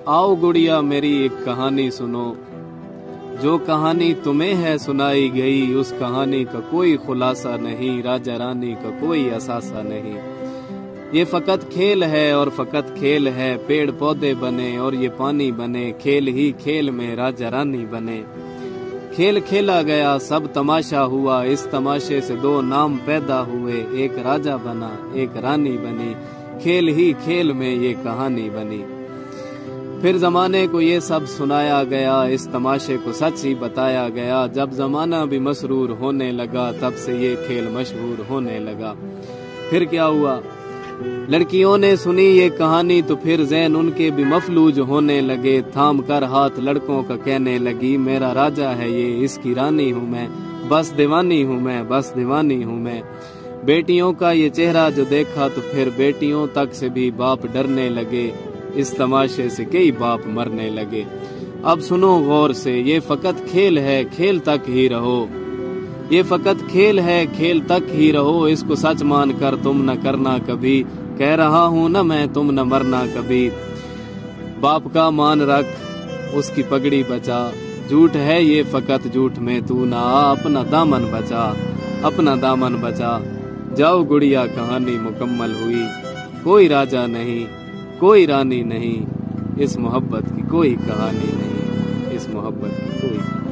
आओ गुड़िया मेरी एक कहानी सुनो, जो कहानी तुम्हें है सुनाई गई, उस कहानी का कोई खुलासा नहीं, राजा रानी का कोई असासा नहीं। ये फकत खेल है और फकत खेल है, पेड़ पौधे बने और ये पानी बने, खेल ही खेल में राजा रानी बने। खेल खेला गया सब तमाशा हुआ, इस तमाशे से दो नाम पैदा हुए, एक राजा बना एक रानी बनी, खेल ही खेल में ये कहानी बनी। फिर जमाने को ये सब सुनाया गया, इस तमाशे को सच ही बताया गया, जब जमाना भी मसरूर होने लगा, तब से ये खेल मशहूर होने लगा। फिर क्या हुआ, लड़कियों ने सुनी ये कहानी तो फिर ज़हन उनके भी मफलूज होने लगे, थाम कर हाथ लड़कों का कहने लगी, मेरा राजा है ये इसकी रानी हूँ मैं, बस दीवानी हूँ मैं, बस दीवानी हूँ मैं। बेटियों का ये चेहरा जो देखा तो फिर बेटियों तक से भी बाप डरने लगे, इस तमाशे से कई बाप मरने लगे। अब सुनो गौर से, ये फकत खेल है खेल तक ही रहो, ये फकत खेल है खेल तक ही रहो, इसको सच मान कर तुम न करना कभी, कह रहा हूँ न मैं तुम न मरना कभी। बाप का मान रख उसकी पगड़ी बचा, झूठ है ये फकत झूठ में तू ना आ, अपना दामन बचा अपना दामन बचा। जाओ गुड़िया कहानी मुकम्मल हुई, कोई राजा नहीं कोई रानी नहीं, इस मोहब्बत की कोई कहानी नहीं, इस मोहब्बत की कोई कहानी।